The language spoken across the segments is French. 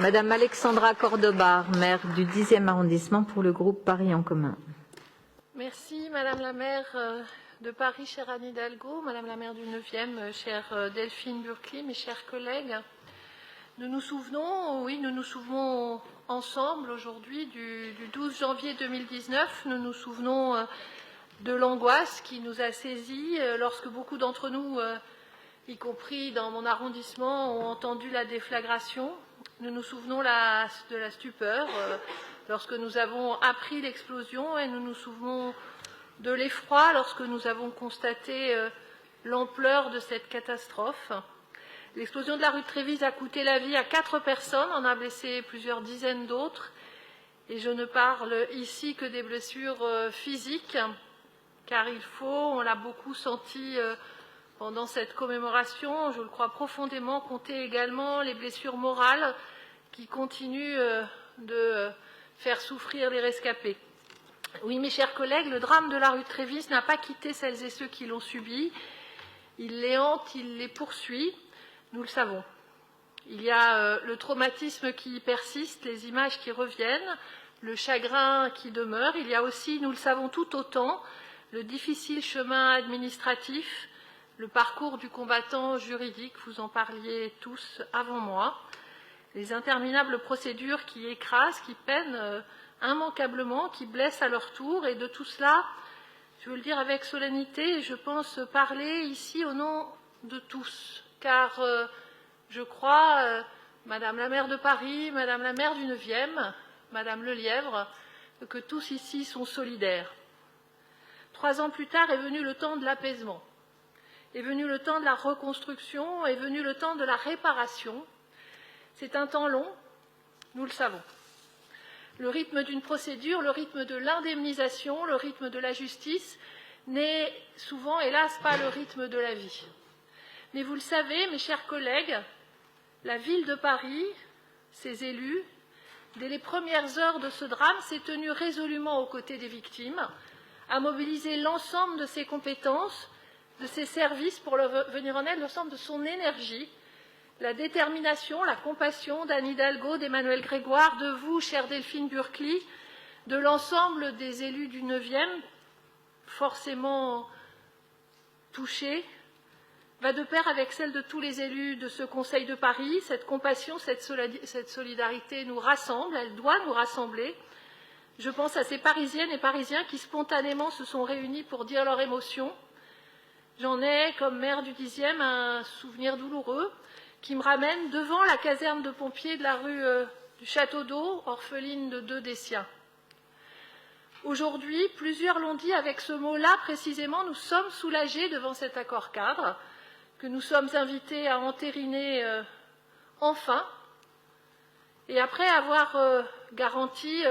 Madame Alexandra Cordobar, maire du 10e arrondissement pour le groupe Paris en commun. Merci Madame la maire de Paris, chère Anne Hidalgo, Madame la maire du 9e, chère Delphine Burkli, mes chers collègues. Nous nous souvenons ensemble aujourd'hui du 12 janvier 2019. Nous nous souvenons de l'angoisse qui nous a saisis lorsque beaucoup d'entre nous, y compris dans mon arrondissement, ont entendu la déflagration. Nous nous souvenons de la stupeur lorsque nous avons appris l'explosion et nous nous souvenons de l'effroi lorsque nous avons constaté l'ampleur de cette catastrophe. L'explosion de la rue de Trévise a coûté la vie à 4 personnes, en a blessé plusieurs dizaines d'autres. Et je ne parle ici que des blessures physiques, car on l'a beaucoup senti pendant cette commémoration, je le crois profondément, compter également les blessures morales qui continuent de faire souffrir les rescapés. Oui, mes chers collègues, le drame de la rue de Trévise n'a pas quitté celles et ceux qui l'ont subi. Il les hante, il les poursuit. Nous le savons. Il y a le traumatisme qui persiste, les images qui reviennent, le chagrin qui demeure. Il y a aussi, nous le savons tout autant, le difficile chemin administratif, le parcours du combattant juridique, vous en parliez tous avant moi, les interminables procédures qui écrasent, qui peinent immanquablement, qui blessent à leur tour. Et de tout cela, je veux le dire avec solennité, je pense parler ici au nom de tous. Car je crois, Madame la maire de Paris, Madame la maire du 9e, Madame Lelièvre, que tous ici sont solidaires. 3 ans plus tard est venu le temps de l'apaisement, est venu le temps de la reconstruction, est venu le temps de la réparation. C'est un temps long, nous le savons. Le rythme d'une procédure, le rythme de l'indemnisation, le rythme de la justice n'est souvent, hélas, pas le rythme de la vie. Mais vous le savez, mes chers collègues, la ville de Paris, ses élus, dès les premières heures de ce drame, s'est tenue résolument aux côtés des victimes, a mobilisé l'ensemble de ses compétences, de ses services pour leur venir en aide, l'ensemble de son énergie, la détermination, la compassion d'Anne Hidalgo, d'Emmanuel Grégoire, de vous, chère Delphine Burkli, de l'ensemble des élus du 9e, forcément touchés, va de pair avec celle de tous les élus de ce Conseil de Paris. Cette compassion, cette solidarité nous rassemble, elle doit nous rassembler. Je pense à ces Parisiennes et Parisiens qui spontanément se sont réunis pour dire leur émotion. J'en ai, comme maire du 10e, un souvenir douloureux qui me ramène devant la caserne de pompiers de la rue du Château d'Eau, orpheline de 2 des siens. Aujourd'hui, plusieurs l'ont dit avec ce mot-là précisément, nous sommes soulagés devant cet accord-cadre, que nous sommes invités à entériner enfin, et après avoir garanti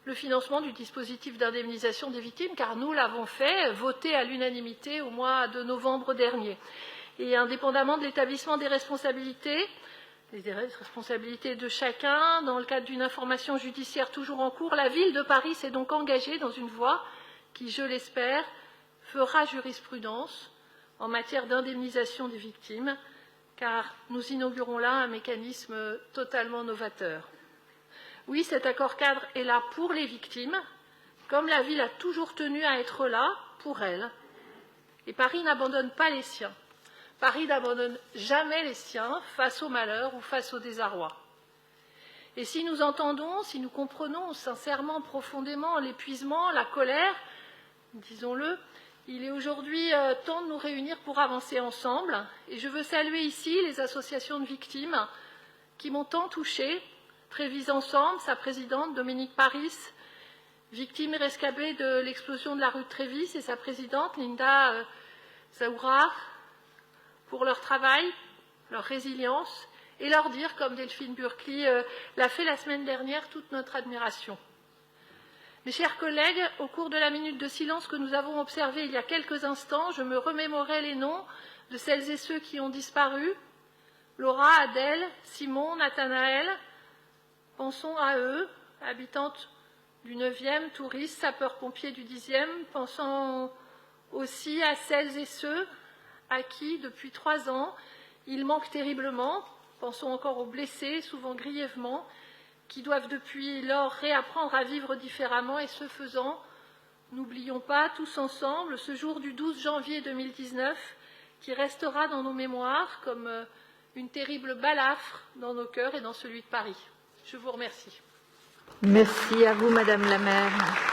le financement du dispositif d'indemnisation des victimes, car nous l'avons fait, voté à l'unanimité au mois de novembre dernier. Et indépendamment de l'établissement des responsabilités de chacun, dans le cadre d'une information judiciaire toujours en cours, la ville de Paris s'est donc engagée dans une voie qui, je l'espère, fera jurisprudence en matière d'indemnisation des victimes, car nous inaugurons là un mécanisme totalement novateur. Oui, cet accord-cadre est là pour les victimes, comme la ville a toujours tenu à être là pour elles. Et Paris n'abandonne pas les siens. Paris n'abandonne jamais les siens face au malheur ou face au désarroi. Et si nous entendons, si nous comprenons sincèrement, profondément l'épuisement, la colère, disons-le, il est aujourd'hui temps de nous réunir pour avancer ensemble. Et je veux saluer ici les associations de victimes qui m'ont tant touchée. Trévise Ensemble, sa présidente Dominique Paris, victime et rescapée de l'explosion de la rue de Trévise, et sa présidente Linda Zaoura, pour leur travail, leur résilience, et leur dire, comme Delphine Burkli l'a fait la semaine dernière, toute notre admiration. Mes chers collègues, au cours de la minute de silence que nous avons observée il y a quelques instants, je me remémorais les noms de celles et ceux qui ont disparu. Laura, Adèle, Simon, Nathanaël, pensons à eux, habitantes du 9e, touristes, sapeurs-pompiers du 10e, pensons aussi à celles et ceux à qui, depuis 3 ans, il manque terriblement, Pensons encore aux blessés, souvent grièvement, qui doivent depuis lors réapprendre à vivre différemment et ce faisant, n'oublions pas tous ensemble ce jour du 12 janvier 2019 qui restera dans nos mémoires comme une terrible balafre dans nos cœurs et dans celui de Paris. Je vous remercie. Merci à vous, Madame la maire.